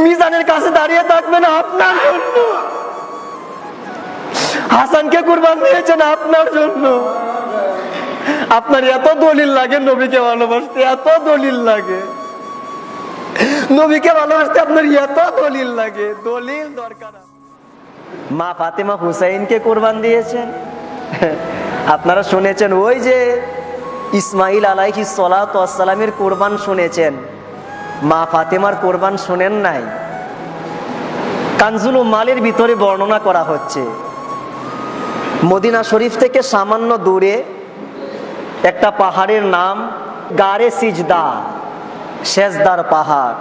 মিজানের কাছে দাঁড়িয়ে থাকবেন আপনার জন্য। হাসানকে কুরবান দিয়েছেন আপনার জন্য। আপনার এত দলিল লাগে নবীকে ভালোবাসতে, এত দলিল লাগে নবীকে ভালোবাসতে, আপনার এত দলিল লাগে। দলিল দরকার। মা ফাতেমা হুসাইনকে কুরবান দিয়েছেন। আপনারা শুনেছেন ওই যে ইসমাইল আলাইহিস সালাতু ওয়াস সালামের কুরবান শুনেছেন, মা ফাতেমার কুরবান শুনেন নাই। কানজুল উম্মালের ভিতরে বর্ণনা করা হচ্ছে, মদিনা শরীফ থেকে সামান্য দূরে একটা পাহাড়ের নাম গারে সিজদা, সেজদার পাহাড়।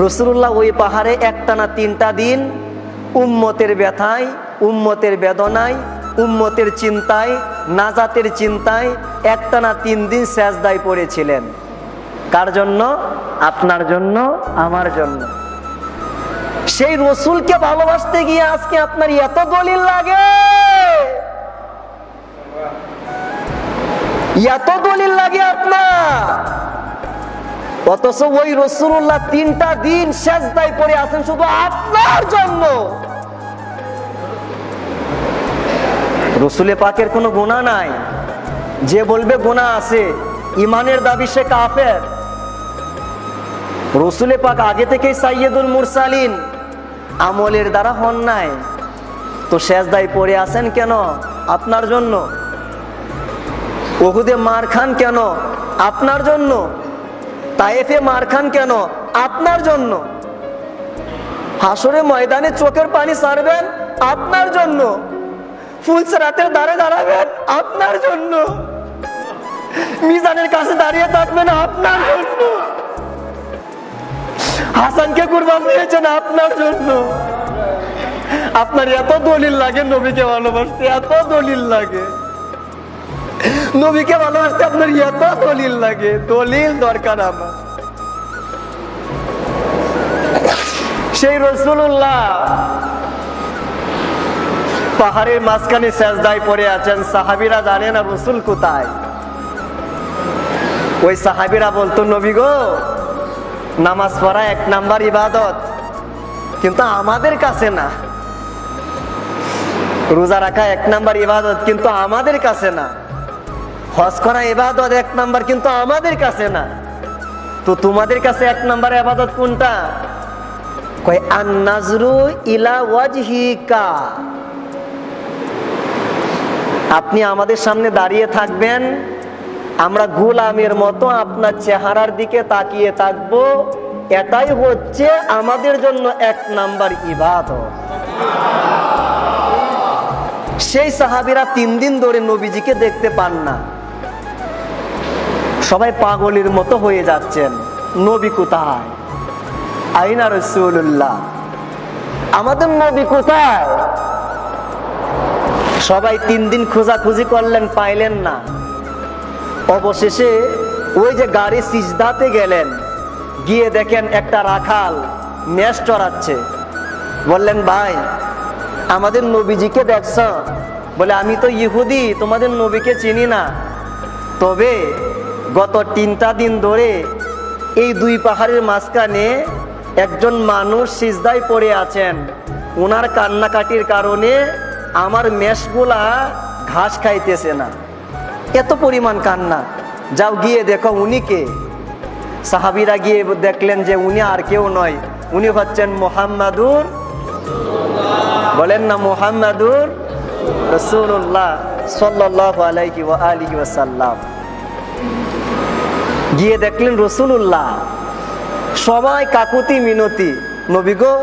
রাসূলুল্লাহ ওই পাহাড়ে একটানা 3টা দিন উম্মতের ব্যথায়, উম্মতের বেদনায়, উম্মতের চিন্তায়, নাজাতের চিন্তায় একটানা 3 দিন সেজদায় পড়েছিলেন। কার জন্য? আপনার জন্য, আমার জন্য। সেই রাসূলকে ভালোবাসতে গিয়ে আজকে আপনার এত দলিল লাগে, এত দলিল লাগে আপনার। অথচ ওই রাসূলুল্লাহ 3টা দিন সেজদায় পড়ে আছেন শুধু আপনার জন্য। রাসূলে পাকের কোনো গুনাহ নাই। যে বলবে গুনাহ আছে, ইমানের দাবি সে কাফের। রাসূলে পাক আগে থেকেই সাইয়্যিদুল মুরসালিন, আমলের দ্বারা হন নাই, তো সেজদায় পড়ে আছেন কেন? আপনার জন্য। উহুদে মার খান কেন? আপনার জন্য। তায়েফে মার খান কেন? আপনার জন্য। হাসরে ময়দানে চোখের পানি ছাড়বেন আপনার জন্য। ফুলসিরাতের ধারে দাঁড়াবেন আপনার জন্য। মিজানের কাছে দাঁড়িয়ে থাকবেন আপনার জন্য। হাসানকে কুরবান দিয়েছেন আপনার জন্য। আপনার এত দলিল লাগে নবীকে ভালোবাসতে, এত দলিল লাগে নবীকে ভালোবাসতে, আপনার এত দলিল লাগে। দলিল দরকার আমার। সেই রাসূলুল্লাহ পাহাড়ের মাঝখানে সেজদায় পড়ে আছেন। সাহাবীরা জানে না রাসূল কোথায়। ওই সাহাবীরা বলতো, নবী গো, নামাজ পড়া 1 নাম্বার ইবাদত, কিন্তু আমাদের কাছে না। রোজা রাখা 1 নাম্বার ইবাদত, কিন্তু আমাদের কাছে না। হজ করা ইবাদত 1 নাম্বার, কিন্তু আমাদের কাছে না। তো তোমাদের কাছে 1 নাম্বার ইবাদত কোনটা? কয় আন-নাজরু ইলা ওয়াজহিকা। আপনি আমাদের সামনে দাঁড়িয়ে থাকবেন, আমরা গোলামের মতো আপনার চেহারার দিকে তাকিয়ে থাকবো, এটাই হচ্ছে আমাদের জন্য 1 নাম্বার ইবাদত। সেই সাহাবীরা 3 দিন ধরে নবীজিকে দেখতে পান না। সবাই পাগলের মতো হয়ে যাচ্ছেন, নবী কোথায়? আইনা রাসূলুল্লাহ, আমাদের নবী কোথায়? সবাই 3 দিন খোঁজাখুঁজি করলেন, পাইলেন না। অবশেষে ওই যে গাড়ি সিজদাতে গেলেন, গিয়ে দেখেন একটা রাখাল মেষ চড়াচ্ছে। বললেন, ভাই আমাদের নবীজিকে দেখছ? বলে, আমি তো ইহুদি, তোমাদের নবীকে চিনি না। তবে গত 3টা দিন ধরে এই 2 পাহাড়ের মাঝখানে একজন মানুষ সিজদায় পড়ে আছেন। ওনার কান্নাকাটির কারণে আমার মেষগুলা ঘাস খাইতেছে না, এত পরিমাণ কান্না। যাও গিয়ে দেখো উনি কে। সাহাবীরা গিয়ে দেখলেন যে উনি আর কেউ নয়, উনি হচ্ছেন মুহাম্মাদুর, বলেন না মুহাম্মাদুর রাসূলুল্লাহ সাল্লাল্লাহু আলাইহি ওয়া আলিহি ওয়াসাল্লাম। গিয়ে দেখলেন রাসূলুল্লাহ। সবাই কাকুতি মিনতি, নবী গো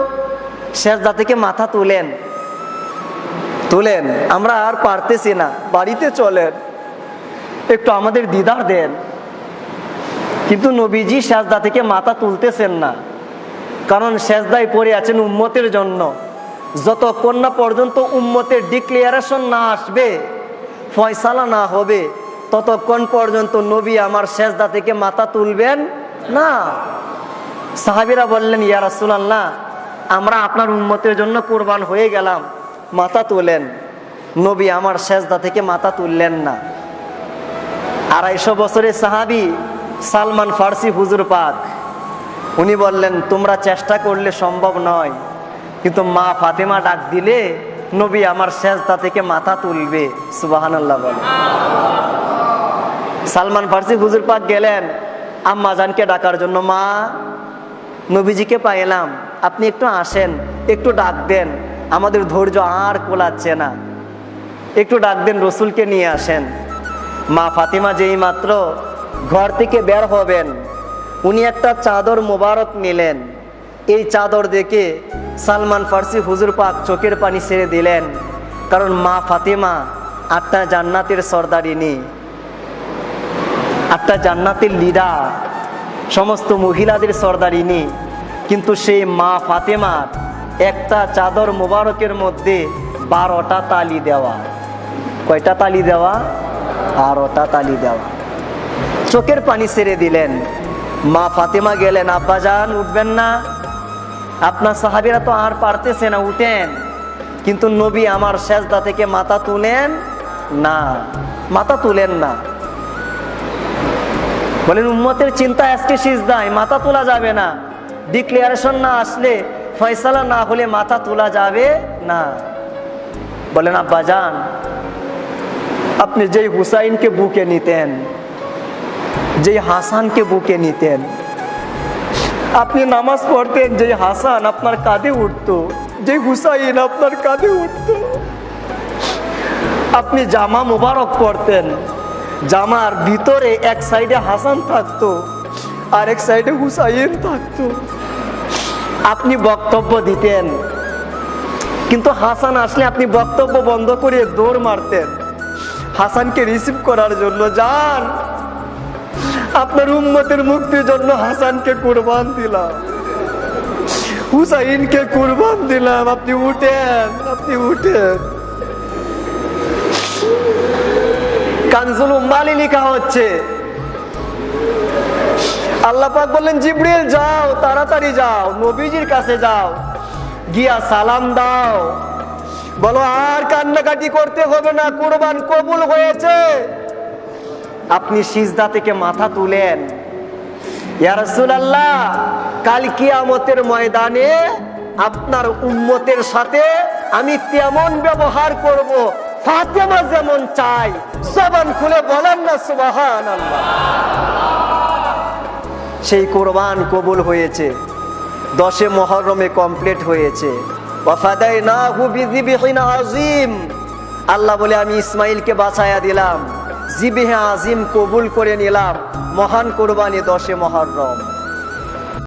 সেজদা থেকে মাথা তুলেন, তুলেন, আমরা আর পারতেছি না, বাড়িতে চলেন, একটু আমাদের দিদার দেন। কিন্তু নবীজি সেজদা থেকে মাথা তুলতেছেন না, কারণ সেজদায় পড়ে আছেন উম্মতের জন্য। যতক্ষণ না পর্যন্ত উম্মতের ডিক্লারেশন না আসবে, ফয়সালা না হবে, ততক্ষণ পর্যন্ত নবী আমার সেজদা থেকে মাথা তুলবেন না। সাহাবীরা বললেন, ইয়া রাসূলুল্লাহ, আমরা আপনার উম্মতের জন্য কুরবান হয়ে গেলাম, মাথা তোলেন। নবী আমার সেজদা থেকে মাথা তুললেন না। 250 বছরের সাহাবী সালমান ফার্সি হুজুর পাক উনি বললেন, তোমরা চেষ্টা করলে সম্ভব নয়, কিন্তু মা ফাতেমা ডাক দিলে নবী আমার সেজদা থেকে মাথা তুলবে। সুবহানাল্লাহ বলে। সালমান ফার্সি হুজুর পাক গেলেন আম্মা জানকে ডাকার জন্য, মা নবীজিকে পাইলাম, আপনি একটু আসেন, একটু ডাক দেন, আমাদের ধৈর্য আর কোলাচ্ছে না, একটু ডাক দেন, রসুলকে নিয়ে আসেন। মা ফাতিমা যেই মাত্র ঘর থেকে বের হবেন, উনি একটা চাদর মোবারক নিলেন। এই চাদর দেখে সালমান ফার্সি হুজুর পাক চোখের পানি ছেড়ে দিলেন, কারণ মা ফাতিমা 8টা জান্নাতের সর্দারিনী, 8টা জান্নাতের লিডার, সমস্ত মহিলাদের সর্দারিনী, কিন্তু সেই মা ফাতেমার একটা চাদর মোবারকের মধ্যে 12টা তালি দেওয়া। কয়টা তালি দেওয়া? 12টা তালি দেওয়া। চোখের পানি ছেড়ে দিলেন। মা ফাতেমা গেলেন, আব্বাজান উঠবেন না? আপনার সাহাবীরা তো আর পারতেছে না, উঠেন। কিন্তু নবী আমার সেজদা থেকে মাথা তুলেন না, মাথা তুলেন না। বলেন উম্মতের চিন্তা আজকে সিজদায় মাথা তোলা যাবে না, ডিক্লারেশন না আসলে, ফয়সালা না হলে মাথা তোলা যাবে না। বলেন আব্বাজান, আপনি যেই হুসাইনকে বুকে নিতেন, যেই হাসানকে বুকে নিতেন, আপনি নামাজ পড়তেন, যেই হাসান আপনার কাঁধে উঠতো, যেই হুসাইন আপনার কাঁধে উঠতো, আপনি জামা মুবারক পড়তেন, জামার ভিতরে এক সাইডে হাসান থাকতো আর এক সাইডে হুসাইন থাকতো। আপনি বক্তব্য দিতেন, কিন্তু হাসান আসলে আপনি বক্তব্য বন্ধ করে দৌড় মারতেন হাসানকে রিসিভ করার জন্য। যান, আপনার উম্মতের মুক্তির জন্য হাসানকে কুরবান দিলাম, হুসাইনকে কুরবান দিলাম, আপনি উঠেন, আপনি উঠেন। কানজুল উম্মালে লেখা হচ্ছে, আল্লাহ পাক বললেন জিবরিল যাও, তাড়াতাড়ি যাও, নবীজির কাছে যাও, গিয়া সালাম দাও, বলো আর কান্নাকাটি করতে হবে না, কুরবান কবুল হয়েছে। আপনি সিজদা থেকে মাথা তুলেন, ইয়া রাসূলুল্লাহ, কাল কিয়ামতের ময়দানে আপনার উম্মতের সাথে আমি তেমন ব্যবহার করব, ফাতেমা যেমন চাই। জবান খুলে বলেন না সুবহানাল্লাহ। সেই কুরবান কবুল হয়েছে, 10 মুহররমে কমপ্লিট হয়েছে। ওয়াফাদাইনাহু বিযিবহিন আযীম। আল্লাহ বলে আমি ইসমাইলকে বাঁচায়া দিলাম, জিবহে আজিম কবুল করে নিলাম, মহান কুরবানি 10 মুহররম।